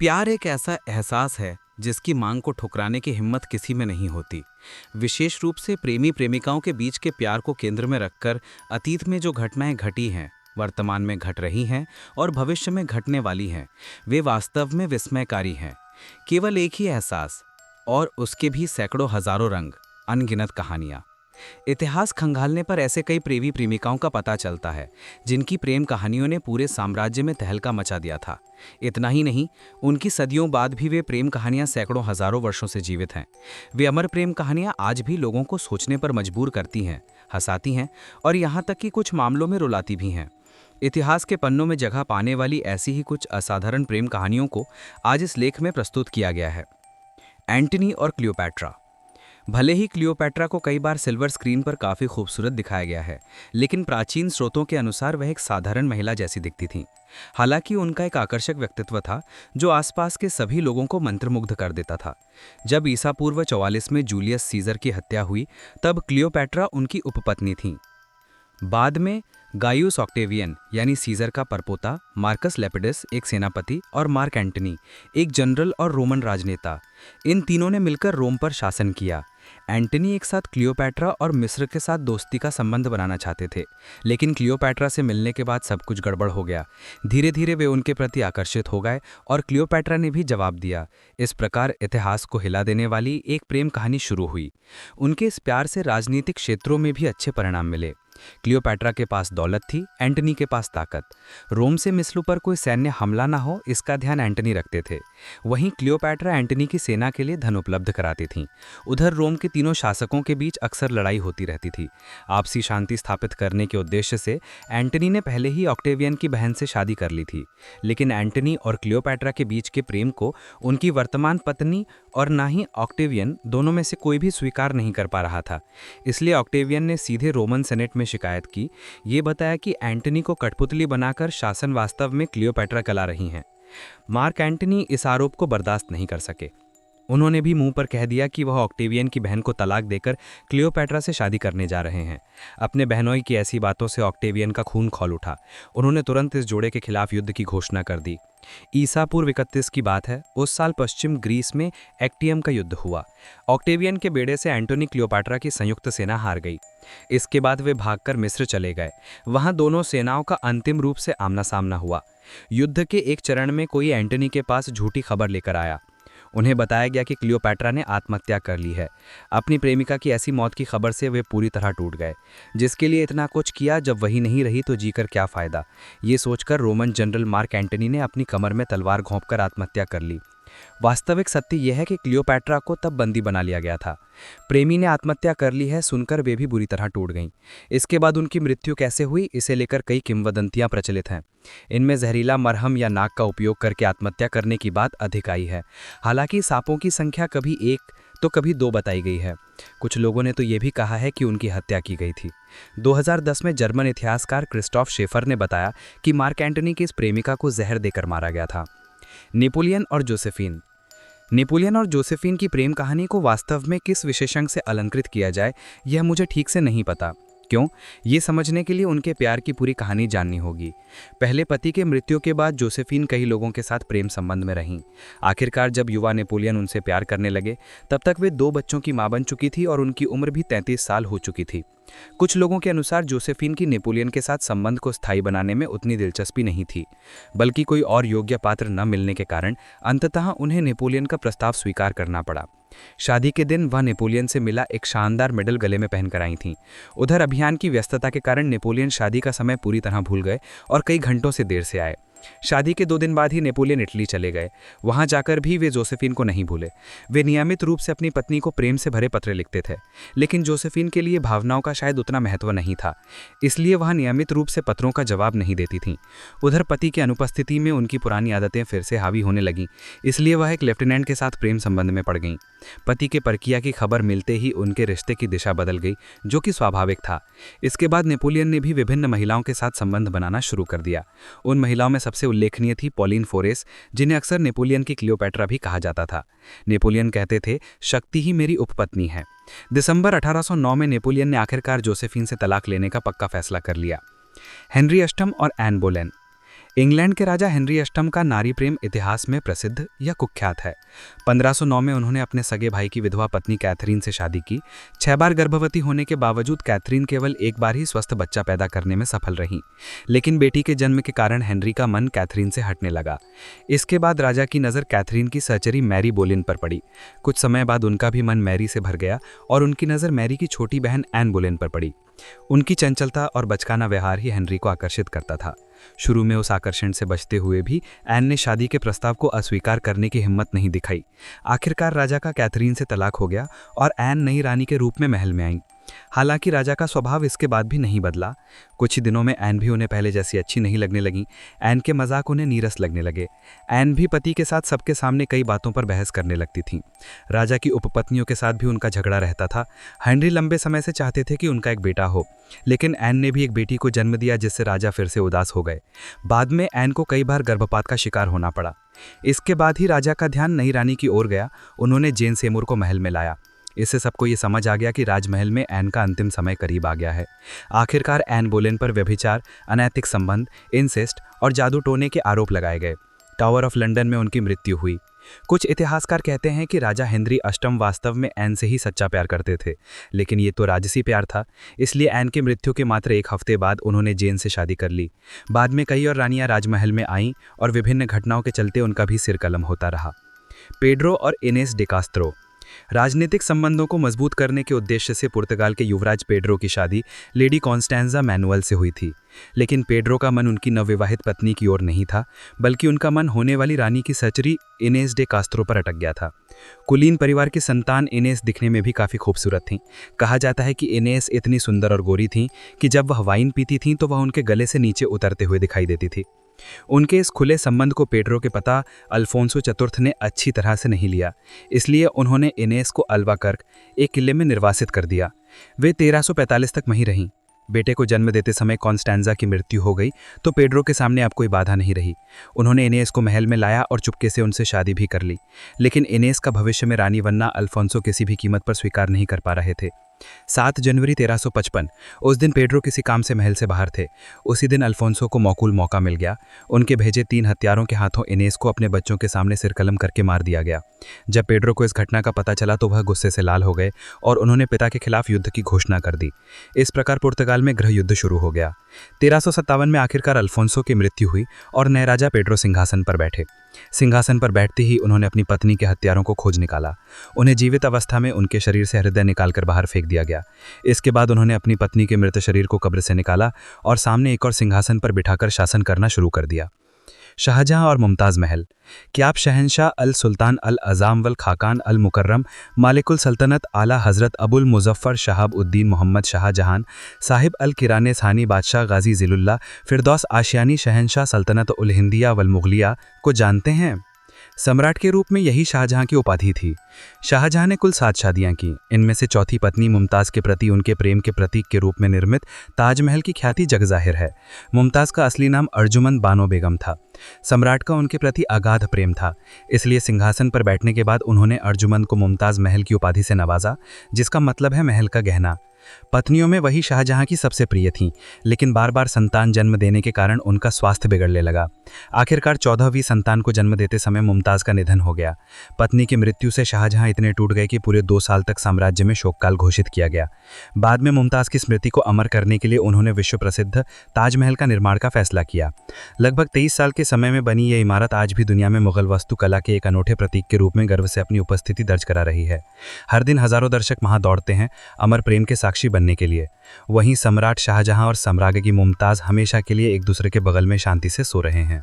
प्यार एक ऐसा एहसास है जिसकी मांग को ठुकराने की हिम्मत किसी में नहीं होती। विशेष रूप से प्रेमी प्रेमिकाओं के बीच के प्यार को केंद्र में रखकर अतीत में जो घटनाएं घटी हैं, वर्तमान में घट रही हैं और भविष्य में घटने वाली हैं, वे वास्तव में विस्मयकारी हैं। केवल एक ही एहसास और उसके भी सैकड़ों हजारों रंग, अनगिनत कहानियां। इतिहास खंगालने पर ऐसे कई प्रेमी प्रेमिकाओं का पता चलता है जिनकी प्रेम कहानियों ने पूरे साम्राज्य में तहलका मचा दिया था। इतना ही नहीं, उनकी सदियों बाद भी वे प्रेम कहानियां सैकड़ों हजारों वर्षों से जीवित हैं। वे अमर प्रेम कहानियां आज भी लोगों को सोचने पर मजबूर करती हैं, हंसाती हैं और यहाँ तक कि कुछ मामलों में रुलाती भी हैं। इतिहास के पन्नों में जगह पाने वाली ऐसी ही कुछ असाधारण प्रेम कहानियों को आज इस लेख में प्रस्तुत किया गया है। एंटनी और क्लियोपैट्रा। भले ही क्लियोपैट्रा को कई बार सिल्वर स्क्रीन पर काफ़ी खूबसूरत दिखाया गया है, लेकिन प्राचीन स्रोतों के अनुसार वह एक साधारण महिला जैसी दिखती थीं। हालांकि उनका एक आकर्षक व्यक्तित्व था जो आसपास के सभी लोगों को मंत्रमुग्ध कर देता था। जब ईसा पूर्व 44 में जूलियस सीजर की हत्या हुई, तब क्लियोपैट्रा उनकी उपपत्नी थीं। बाद में गायूस ऑक्टेवियन यानी सीजर का परपोता, मार्कस लेपिडस एक सेनापति और मार्क एंटनी एक जनरल और रोमन राजनेता, इन तीनों ने मिलकर रोम पर शासन किया। एंटनी एक साथ क्लियोपैट्रा और मिस्र के साथ दोस्ती का संबंध बनाना चाहते थे, लेकिन क्लियोपैट्रा से मिलने के बाद सब कुछ गड़बड़ हो गया। धीरे धीरे वे उनके प्रति आकर्षित हो गए और क्लियोपैट्रा ने भी जवाब दिया। इस प्रकार इतिहास को हिला देने वाली एक प्रेम कहानी शुरू हुई। उनके इस प्यार से राजनीतिक क्षेत्रों में भी अच्छे परिणाम मिले। क्लियोपैट्रा के पास दौलत थी, एंटनी के पास ताकत। रोम से मिस्र पर कोई सैन्य हमला ना हो, इसका ध्यान एंटनी रखते थे। वहीं क्लियोपैट्रा एंटनी की सेना के लिए धन उपलब्ध कराती थीं। उधर रोम के तीनों शासकों के बीच अक्सर लड़ाई होती रहती थी। आपसी शांति स्थापित करने के उद्देश्य से एंटनी ने पहले ही ऑक्टेवियन की बहन से शादी कर ली थी, लेकिन एंटनी और क्लियोपैट्रा के बीच के प्रेम को उनकी वर्तमान पत्नी और ना ही ऑक्टेवियन, दोनों में से कोई भी स्वीकार नहीं कर पा रहा था। इसलिए ऑक्टेवियन ने सीधे रोमन सेनेट में शिकायत की। ये बताया कि एंटनी को कठपुतली बनाकर शासन वास्तव में क्लियोपैट्रा चला रही हैं। मार्क एंटनी इस आरोप को बर्दाश्त नहीं कर सके। उन्होंने भी मुंह पर कह दिया कि वह ऑक्टेवियन की बहन को तलाक देकर क्लियोपैट्रा से शादी करने जा रहे हैं। अपने बहनोई की ऐसी बातों से ऑक्टेवियन का खून खौल उठा। उन्होंने तुरंत इस जोड़े के खिलाफ युद्ध की घोषणा कर दी। ईसा पूर्व 31 की बात है। उस साल पश्चिम ग्रीस में एक्टियम का युद्ध हुआ। ऑक्टेवियन के बेड़े से एंटोनी क्लियोपैट्रा की संयुक्त सेना हार गई। इसके बाद वे भागकर मिस्र चले गए। वहां दोनों सेनाओं का अंतिम रूप से आमना सामना हुआ। युद्ध के एक चरण में कोई एंटनी के पास झूठी खबर लेकर आया। उन्हें बताया गया कि क्लियोपैट्रा ने आत्महत्या कर ली है। अपनी प्रेमिका की ऐसी मौत की खबर से वे पूरी तरह टूट गए। जिसके लिए इतना कुछ किया, जब वही नहीं रही तो जीकर क्या फ़ायदा। ये सोचकर रोमन जनरल मार्क एंटनी ने अपनी कमर में तलवार घोंपकर आत्महत्या कर ली। वास्तविक सत्य यह है कि क्लियोपैट्रा को तब बंदी बना लिया गया था। प्रेमी ने आत्महत्या कर ली है सुनकर वे भी बुरी तरह टूट गईं। इसके बाद उनकी मृत्यु कैसे हुई, इसे लेकर कई किंवदंतियां प्रचलित हैं। इनमें जहरीला मरहम या नाक का उपयोग करके आत्महत्या करने की बात अधिक आई है। हालांकि सांपों की संख्या कभी 1 तो कभी 2 बताई गई है। कुछ लोगों ने तो ये भी कहा है कि उनकी हत्या की गई थी। 2010 में जर्मन इतिहासकार क्रिस्टोफ शेफर ने बताया कि मार्क एंटनी की इस प्रेमिका को जहर देकर मारा गया था। नेपोलियन और जोसेफिन। नेपोलियन और जोसेफिन की प्रेम कहानी को वास्तव में किस विशेषण से अलंकृत किया जाए, यह मुझे ठीक से नहीं पता। क्यों? ये समझने के लिए उनके प्यार की पूरी कहानी जाननी होगी। पहले पति के मृत्यु के बाद जोसेफिन कई लोगों के साथ प्रेम संबंध में रहीं। आखिरकार जब युवा नेपोलियन उनसे प्यार करने लगे, तब तक वे 2 बच्चों की मां बन चुकी थी और उनकी उम्र भी 33 साल हो चुकी थी। कुछ लोगों के अनुसार जोसेफिन की नेपोलियन के साथ संबंध को स्थायी बनाने में उतनी दिलचस्पी नहीं थी, बल्कि कोई और योग्य पात्र न मिलने के कारण अंततः उन्हें नेपोलियन का प्रस्ताव स्वीकार करना पड़ा। शादी के दिन वह नेपोलियन से मिला एक शानदार मेडल गले में पहनकर आई थीं। उधर अभियान की व्यस्तता के कारण नेपोलियन शादी का समय पूरी तरह भूल गए और कई घंटों से देर से आए। शादी के 2 दिन बाद ही नेपोलियन इटली चले गए। वहां जाकर भी वे जोसेफिन को नहीं भूले। वे नियमित रूप से अपनी पत्नी को प्रेम से भरे पत्र लिखते थे, लेकिन जोसेफिन के लिए भावनाओं का शायद उतना महत्व नहीं था, इसलिए वह नियमित रूप से पत्रों का जवाब नहीं देती थीं। उधर पति की अनुपस्थिति में उनकी पुरानी आदतें फिर से हावी होने लगीं, इसलिए वह एक लेफ्टिनेंट के साथ प्रेम संबंध में पड़ गईं। पति के परकिया की खबर मिलते ही उनके रिश्ते की दिशा बदल गई, जो कि स्वाभाविक था। इसके बाद नेपोलियन ने भी विभिन्न महिलाओं के साथ संबंध बनाना शुरू कर दिया। उन महिलाओं में सबसे उल्लेखनीय थी पॉलिन फोरेस, जिन्हें अक्सर नेपोलियन की क्लियोपैट्रा भी कहा जाता था। नेपोलियन कहते थे, शक्ति ही मेरी उपपत्नी है। दिसंबर 1809 में नेपोलियन ने आखिरकार जोसेफिन से तलाक लेने का पक्का फैसला कर लिया। हेनरी अष्टम और एन बोलेन। इंग्लैंड के राजा हेनरी अष्टम का नारी प्रेम इतिहास में प्रसिद्ध या कुख्यात है। 1509 में उन्होंने अपने सगे भाई की विधवा पत्नी कैथरीन से शादी की। 6 बार गर्भवती होने के बावजूद कैथरीन केवल एक बार ही स्वस्थ बच्चा पैदा करने में सफल रहीं। लेकिन बेटी के जन्म के कारण हेनरी का मन कैथरीन से हटने लगा। इसके बाद राजा की नज़र कैथरीन की सहचरी मैरी बोलिन पर पड़ी। कुछ समय बाद उनका भी मन मैरी से भर गया और उनकी नज़र मैरी की छोटी बहन एन बोलेन पर पड़ी। उनकी चंचलता और बचकाना व्यवहार ही हेनरी को आकर्षित करता था। शुरू में उस आकर्षण से बचते हुए भी एन ने शादी के प्रस्ताव को अस्वीकार करने की हिम्मत नहीं दिखाई। आखिरकार राजा का कैथरीन से तलाक हो गया और एन नई रानी के रूप में महल में आई। हालांकि राजा का स्वभाव इसके बाद भी नहीं बदला। कुछ ही दिनों में एन भी उन्हें पहले जैसी अच्छी नहीं लगने लगी। एन के मजाक उन्हें नीरस लगने लगे। एन भी पति के साथ सबके सामने कई बातों पर बहस करने लगती थीं। राजा की उपपत्नियों के साथ भी उनका झगड़ा रहता था। हेनरी लंबे समय से चाहते थे कि उनका एक बेटा हो, लेकिन एन ने भी एक बेटी को जन्म दिया, जिससे राजा फिर से उदास हो गए। बाद में एन को कई बार गर्भपात का शिकार होना पड़ा। इसके बाद ही राजा का ध्यान नई रानी की ओर गया। उन्होंने जेन सेमूर को महल में लाया। इससे सबको ये समझ आ गया कि राजमहल में एन का अंतिम समय करीब आ गया है। आखिरकार एन बोलेन पर व्यभिचार, अनैतिक संबंध, इंसेस्ट और जादू टोने के आरोप लगाए गए। टावर ऑफ लंदन में उनकी मृत्यु हुई। कुछ इतिहासकार कहते हैं कि राजा हेनरी अष्टम वास्तव में एन से ही सच्चा प्यार करते थे, लेकिन ये तो राजसी प्यार था। इसलिए एन की मृत्यु के मात्र एक हफ्ते बाद उन्होंने जेन से शादी कर ली। बाद में कई और रानियां राजमहल में आईं और विभिन्न घटनाओं के चलते उनका भी सिर कलम होता रहा। पेड्रो और इनेस डे कास्त्रो। राजनीतिक संबंधों को मजबूत करने के उद्देश्य से पुर्तगाल के युवराज पेड्रो की शादी लेडी कॉन्स्टेंजा मैनुअल से हुई थी। लेकिन पेड्रो का मन उनकी नवविवाहित पत्नी की ओर नहीं था, बल्कि उनका मन होने वाली रानी की सहचरी इनेस डे कास्त्रो पर अटक गया था। कुलीन परिवार की संतान इनेस दिखने में भी काफ़ी खूबसूरत थीं। कहा जाता है कि इनेस इतनी सुंदर और गोरी थीं कि जब वह वाइन पीती थीं तो वह उनके गले से नीचे उतरते हुए दिखाई देती थी। उनके इस खुले संबंध को पेड्रो के पिता अल्फोंसो चतुर्थ ने अच्छी तरह से नहीं लिया। इसलिए उन्होंने इनेस को अल्बाकर्क, एक किले में निर्वासित कर दिया। वे 1345 तक वहीं रहीं। बेटे को जन्म देते समय कॉन्स्टेंजा की मृत्यु हो गई तो पेड्रो के सामने अब कोई बाधा नहीं रही। उन्होंने इनेस को महल में लाया और चुपके से उनसे शादी भी कर ली। लेकिन इनेस का भविष्य में रानी बनना अल्फोंसो किसी भी कीमत पर स्वीकार नहीं कर पा रहे थे। 7 जनवरी 1355, उस दिन पेड्रो किसी काम से महल से बाहर थे। उसी दिन अल्फोंसो को मौकूल मौका मिल गया। उनके भेजे 3 हत्यारों के हाथों इनेस को अपने बच्चों के सामने सिरकलम करके मार दिया गया। जब पेड्रो को इस घटना का पता चला तो वह गुस्से से लाल हो गए और उन्होंने पिता के खिलाफ युद्ध की घोषणा कर दी। इस प्रकार पुर्तगाल में गृह युद्ध शुरू हो गया। 1357 में आखिरकार अल्फोंसो की मृत्यु हुई और नए राजा पेड्रो सिंहासन पर बैठे। सिंहासन पर बैठते ही उन्होंने अपनी पत्नी के हत्यारों को खोज निकाला। उन्हें जीवित अवस्था में उनके शरीर से हृदय निकालकर बाहर फेंक दिया गया। इसके बाद उन्होंने अपनी पत्नी के मृत शरीर को कब्र से निकाला और सामने एक और सिंहासन पर बिठाकर शासन करना शुरू कर दिया। शाहजहां और मुमताज़ महल। क्या आप शहंशाह अल सुल्तान अल अज़ाम वल खाकान अल मुकर्रम मालिकुल सल्तनत आला हज़रत अबुल मुज़फ़्फ़र शहाब उद्दीन मोहम्मद शाहजहान साहिब अल किराने सानी बादशाह गाजी ज़िलुल्लाह फ़िरदौस आशियानी शहंशाह सल्तनत उल हिंदिया वल मुग़लिया को जानते हैं? सम्राट के रूप में यही शाहजहां की उपाधि थी। शाहजहां ने कुल 7 शादियां की। इनमें से चौथी पत्नी मुमताज़ के प्रति उनके प्रेम के प्रतीक के रूप में निर्मित ताजमहल की ख्याति जगजाहिर है। मुमताज़ का असली नाम अर्जुमंद बानो बेगम था। सम्राट का उनके प्रति अगाध प्रेम था, इसलिए सिंहासन पर बैठने के बाद उन्होंने अर्जुमंद को मुमताज़ महल की उपाधि से नवाजा, जिसका मतलब है महल का गहना। पत्नियों में वही शाहजहां की सबसे प्रिय थीं, लेकिन बार बार संतान जन्म देने के कारण उनका स्वास्थ्य बिगड़ने लगा। आखिरकार 14वीं संतान को जन्म देते समय मुमताज़ का निधन हो गया। पत्नी की मृत्यु से शाहजहां इतने टूट गए कि पूरे 2 साल तक साम्राज्य में शोककाल घोषित किया गया। बाद में मुमताज़ की स्मृति को अमर करने के लिए उन्होंने विश्व प्रसिद्ध ताजमहल का निर्माण का फैसला किया। लगभग 23 साल के समय में बनी यह इमारत आज भी दुनिया में मुगल वास्तुकला के एक अनोखे प्रतीक के रूप में गर्व से अपनी उपस्थिति दर्ज करा रही है। हर दिन हजारों दर्शक वहां दौड़ते हैं अमर प्रेम के साक्षी बनने के लिए। वहीं सम्राट शाहजहां और सम्राज्ञी मुमताज़ हमेशा के लिए एक दूसरे के बगल में शांति से सो रहे हैं।